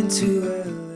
moving to LA.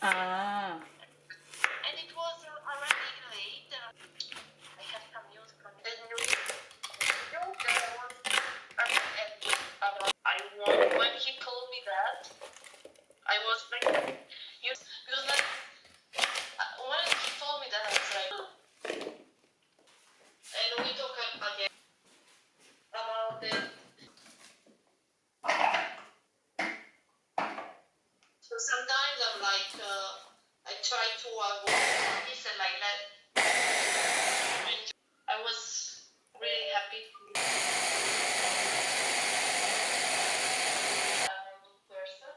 아, And it was already late. I had some news from the news. There was I won when he told me that. I was like, because like when he told me that, I was like, sometimes I'm like, I try to avoid this and like that. I was really happy to meet a new person.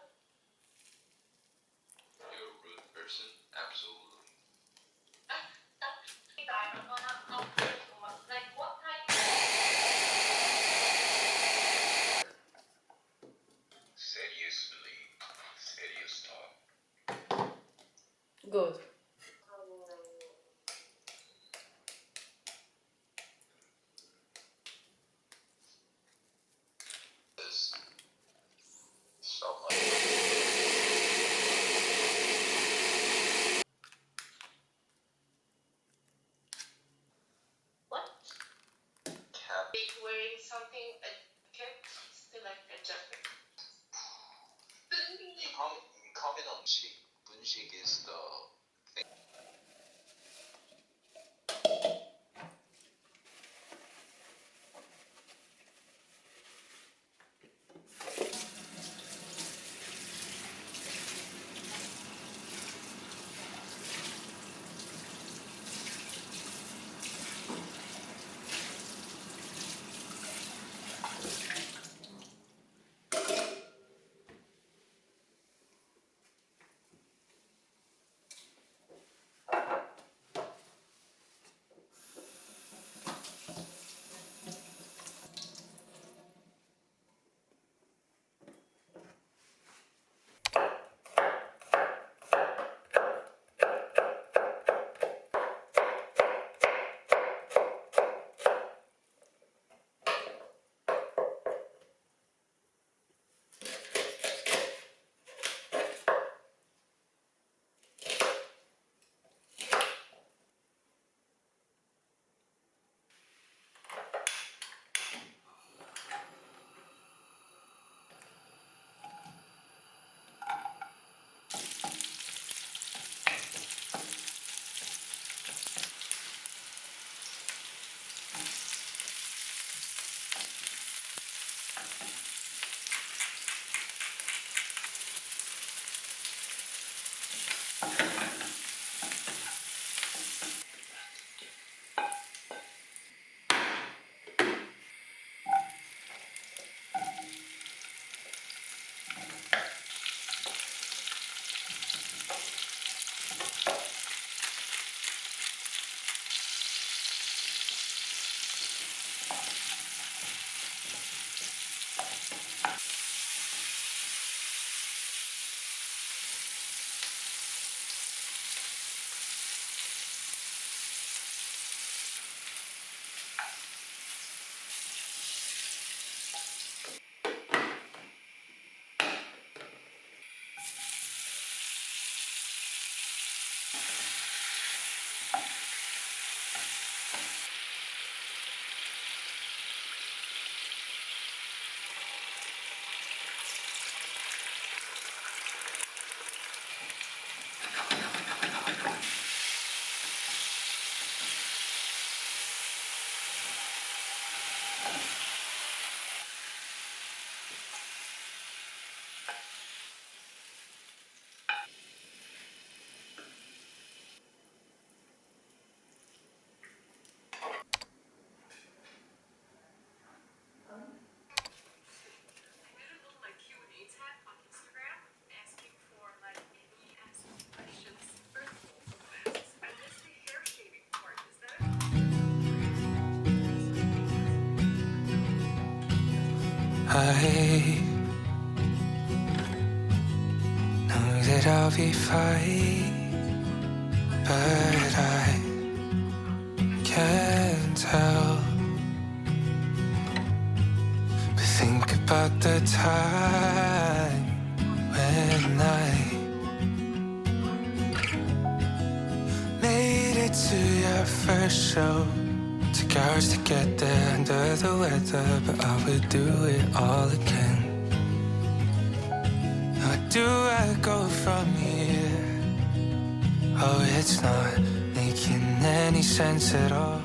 You're a rude person? Absolutely. I'm gonna talk too much. Like what kind? Seriously. Serious talk. Good. There's so much. What? Cap. Like wearing something a jacket, still like a jacket. Comment on Bunshik. Bunshik is the thing. I know that I'll be fine, but I can't tell. But think about the time when I made it to your first show. Took hours to get there under the weather, but I would do it all again. How do I go from here? Oh, it's not making any sense at all.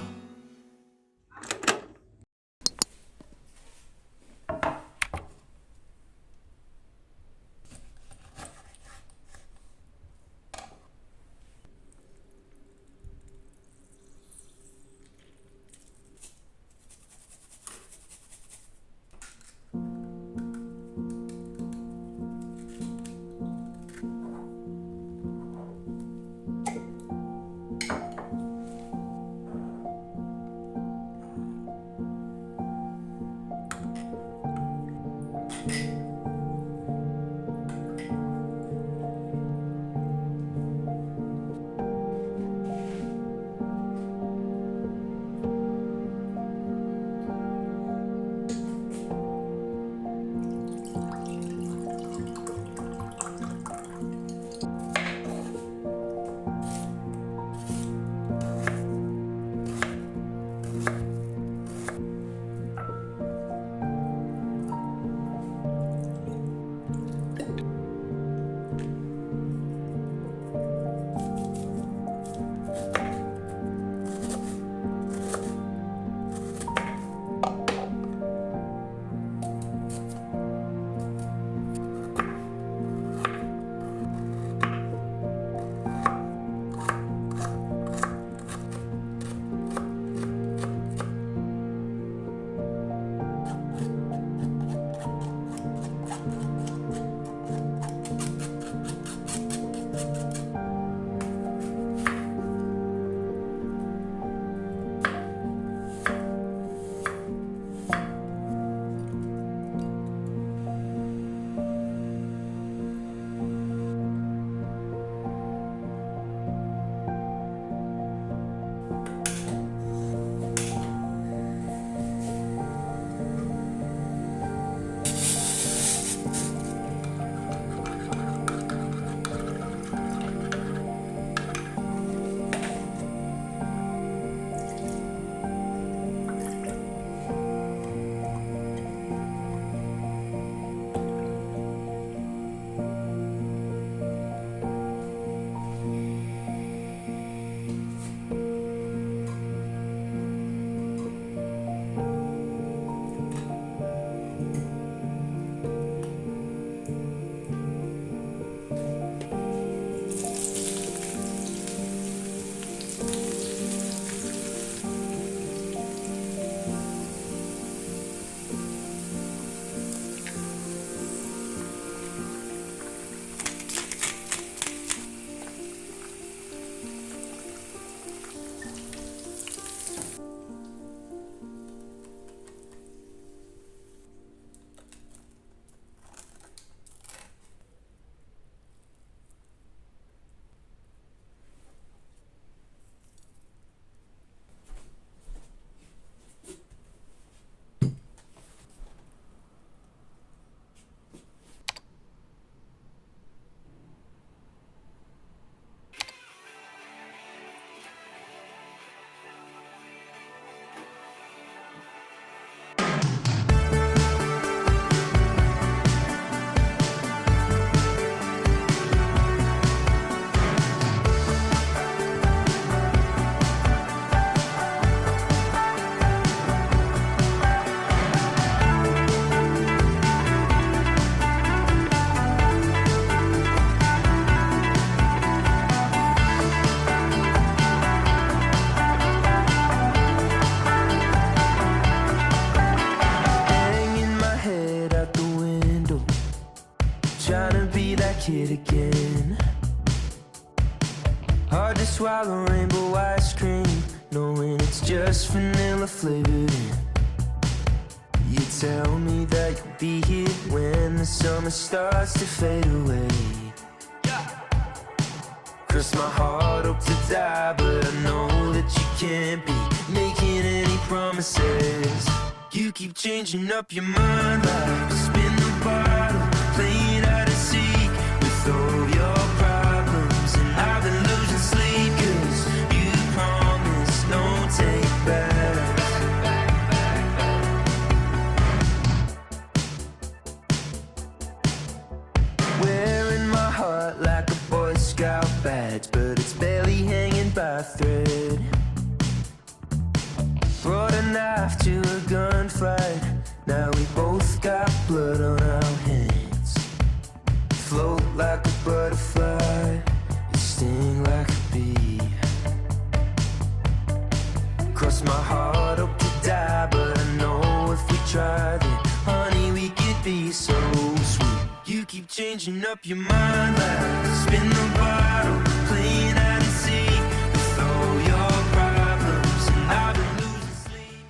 the window, trying to be that kid again. Hard to swallow rainbow ice cream, knowing it's just vanilla flavored in. You tell me that you'll be here when the summer starts to fade away. Cross my heart up to die, but I know that you can't be making any promises. You keep changing up your mind like spin the bottle, playing hide and seek with all your problems. And I've been losing sleep 'cause you promised no take back. Wearing my heart like a Boy Scout badge, but it's barely hanging by a thread. Brought a knife to a gunfight, now we both got blood on our hands. Float like a butterfly, you sting like a bee. Cross my heart up to die, but I know if we tried it, honey, we could be so sweet. You keep changing up your mind like spin the bottle, playing hide and seek with all your problems. And I've been losing sleep.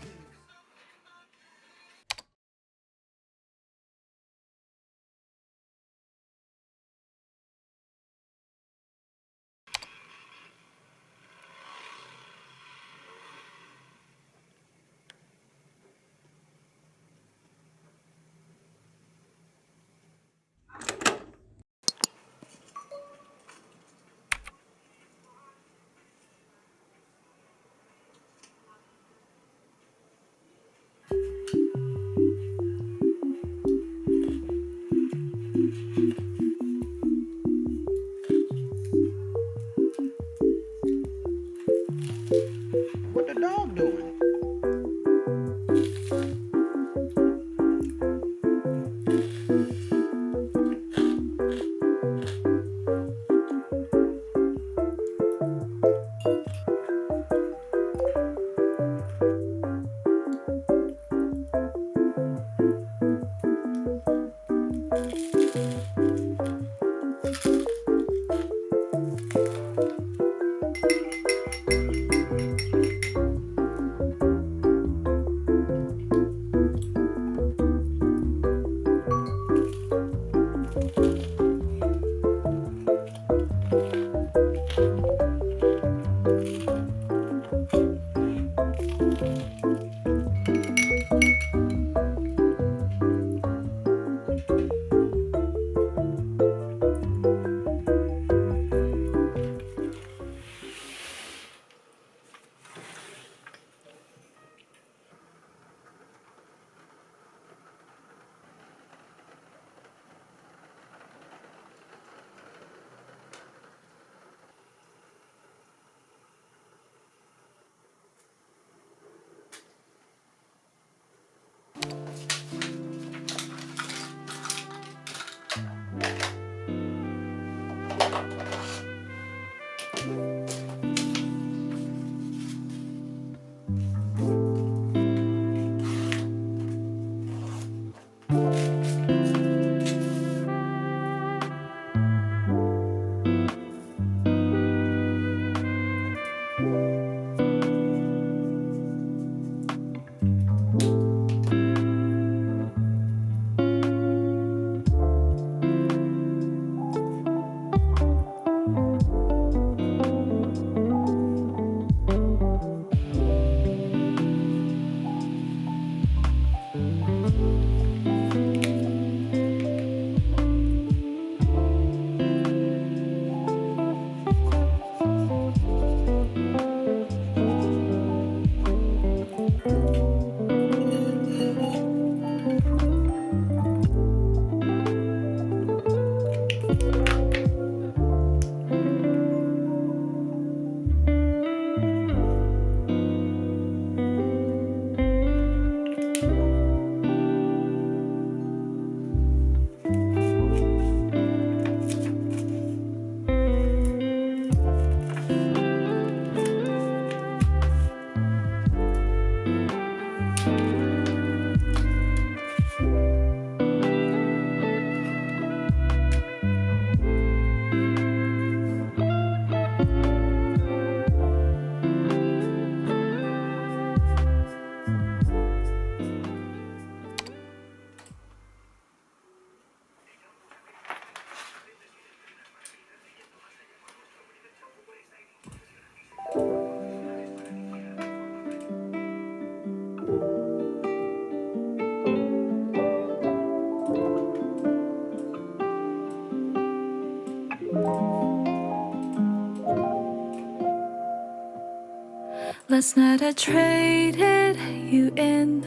Last night I traded you in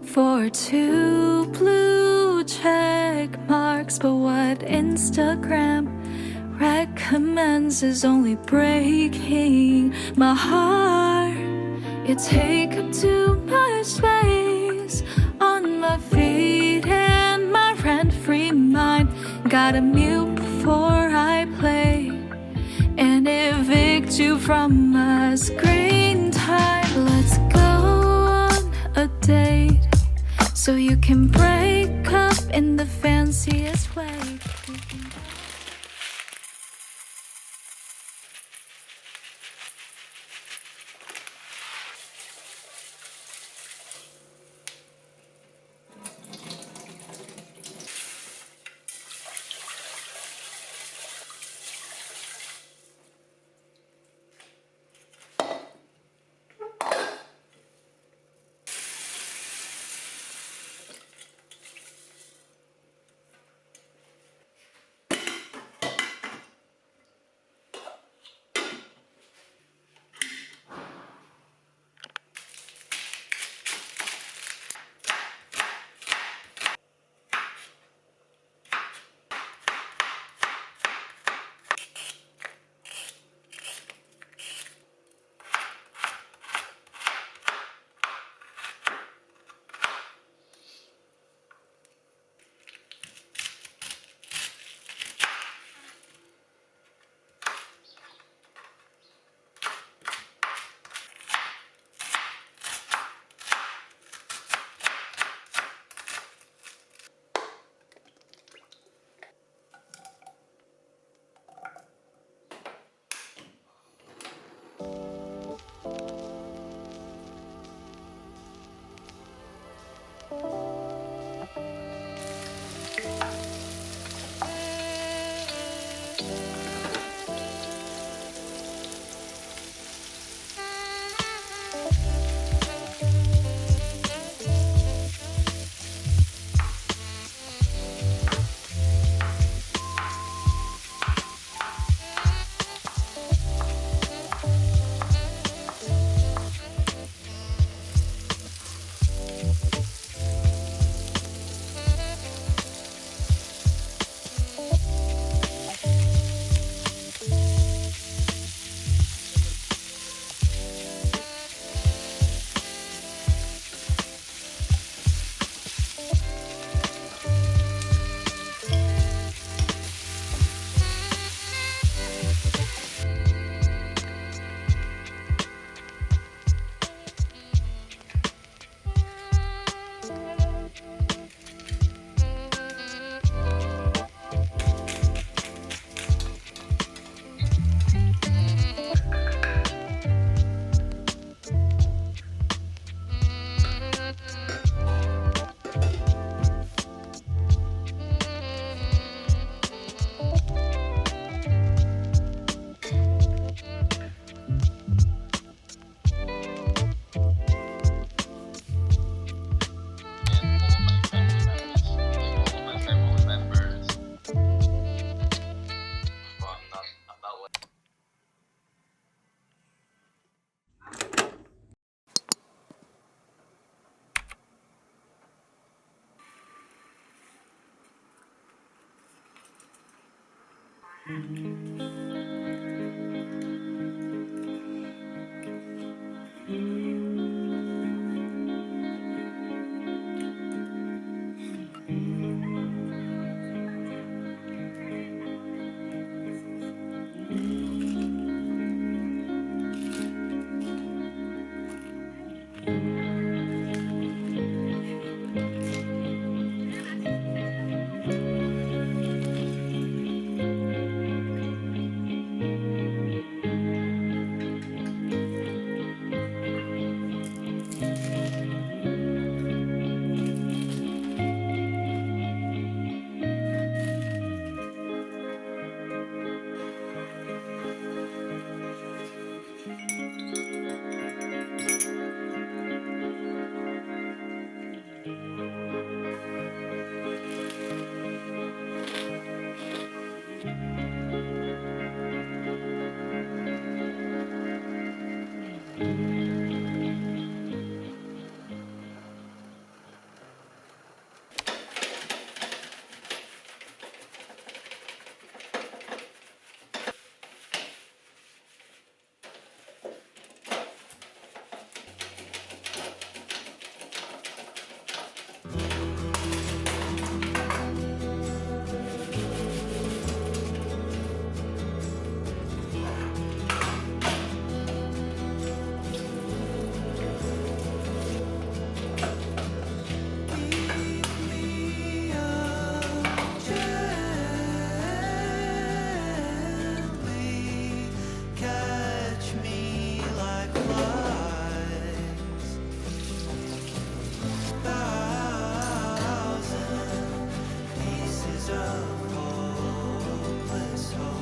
for 2 blue check marks, but what Instagram recommends is only breaking my heart. You take up too much space on my feet and my rent-free mind. Gotta mute before I play and evict you from my screen time. Let's go on a date so you can break up in the fanciest way. piece of hopeless hope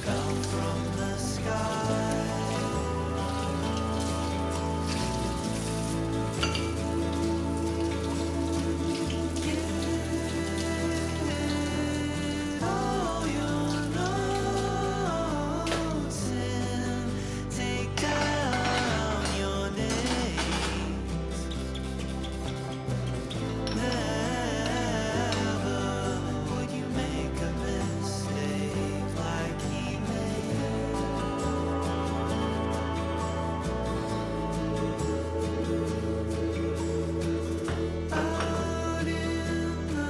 fell from the sky. All your notes and take down your names. Never would you make a mistake like he made. Out in the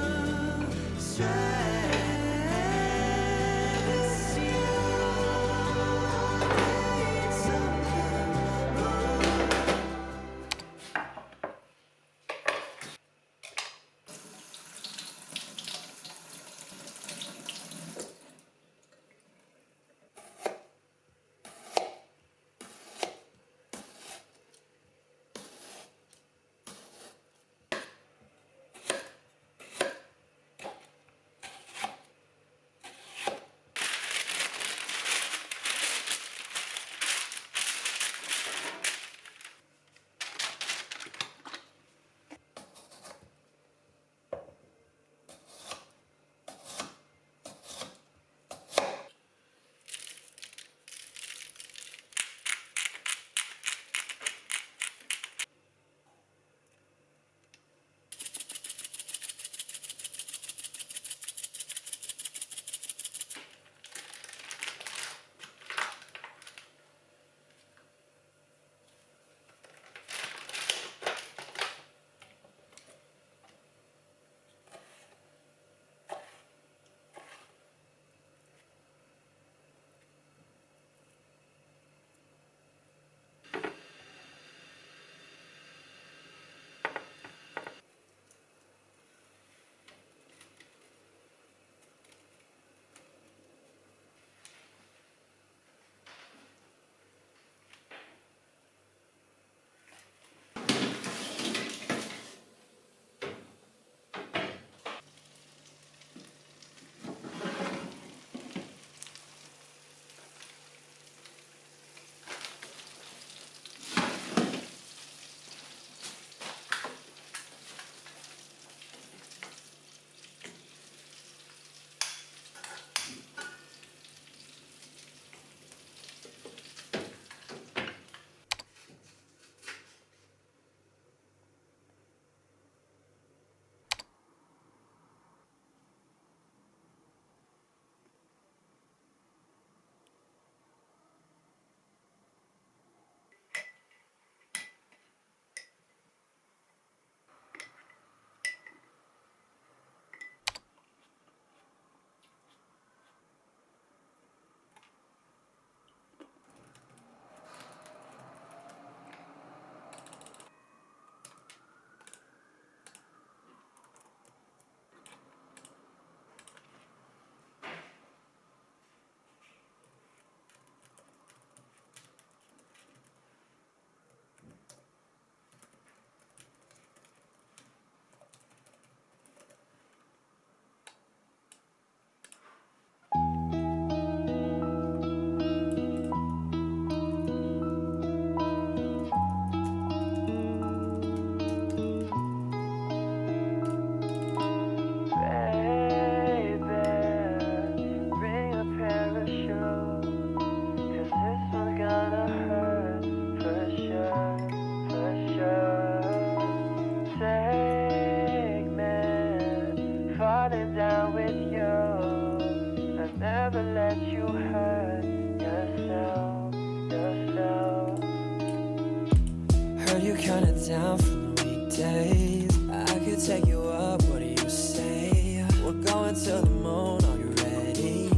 down from the weekdays. I could take you up, what do you say? We're going to the moon, are you ready?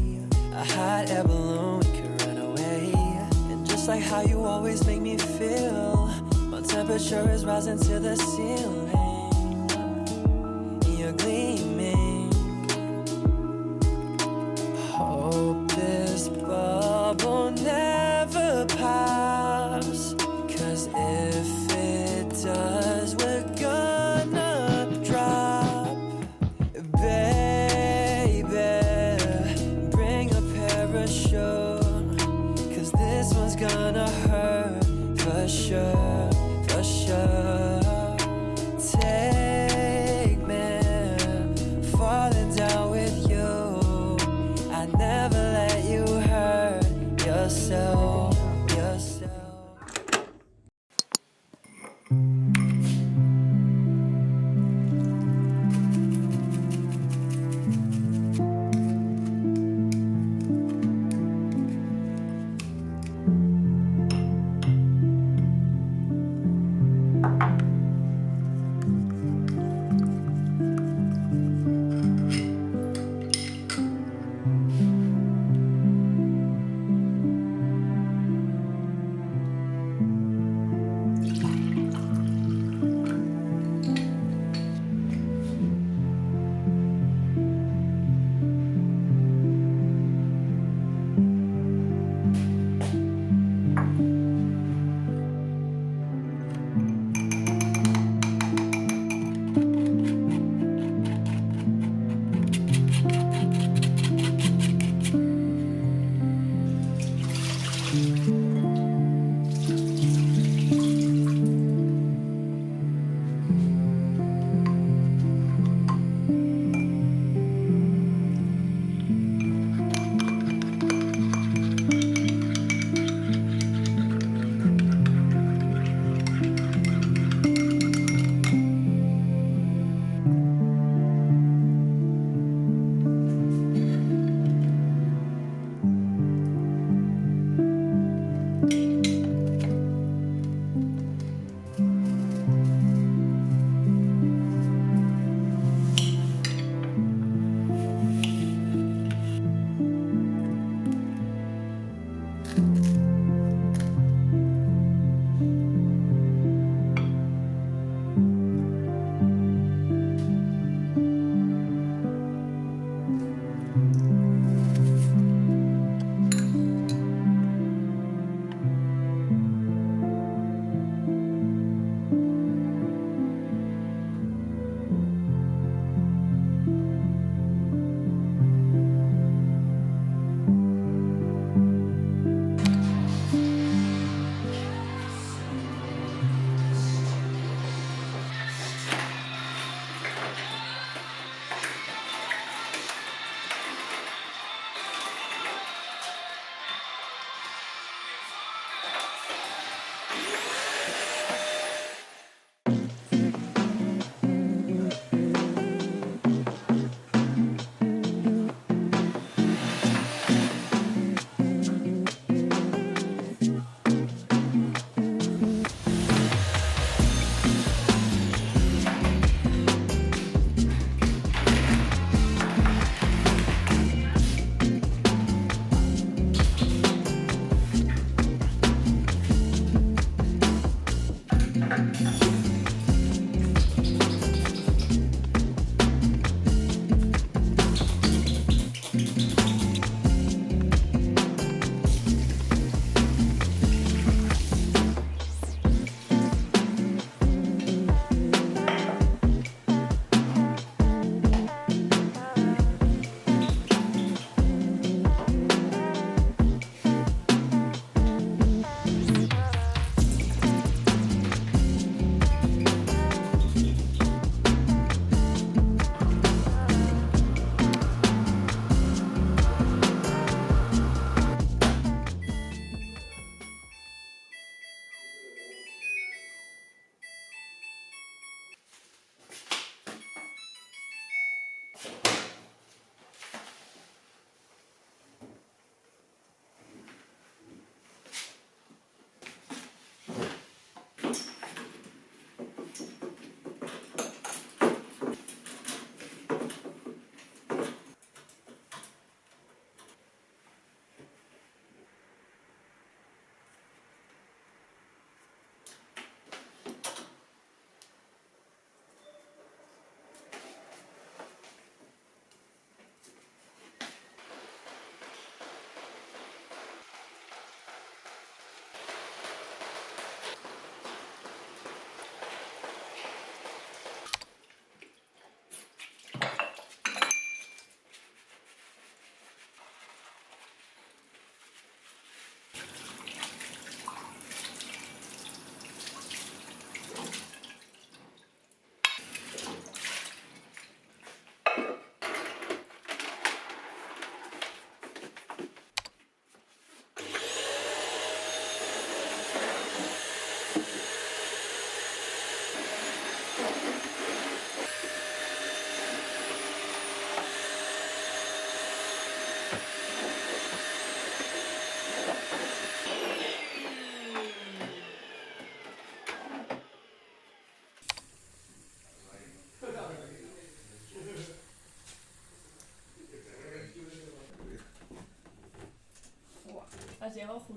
A hot air balloon, we can run away. And just like how you always make me feel, my temperature is rising to the ceiling. You're gleaming. Hope this bubble never pops, 'cause if it does, we're gonna drop. sure, for sure. Take me, falling down with you. I never let you hurt yourself, yourself.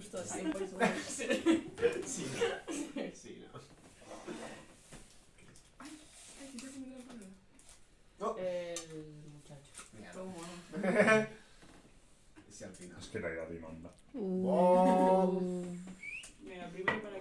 Justo así, por supuesto. Sí. Sí, sí, no. El muchacho. Mierda. ¿Cómo? Ese al final. Es que era rimando. ¡Oh! Venga, primero para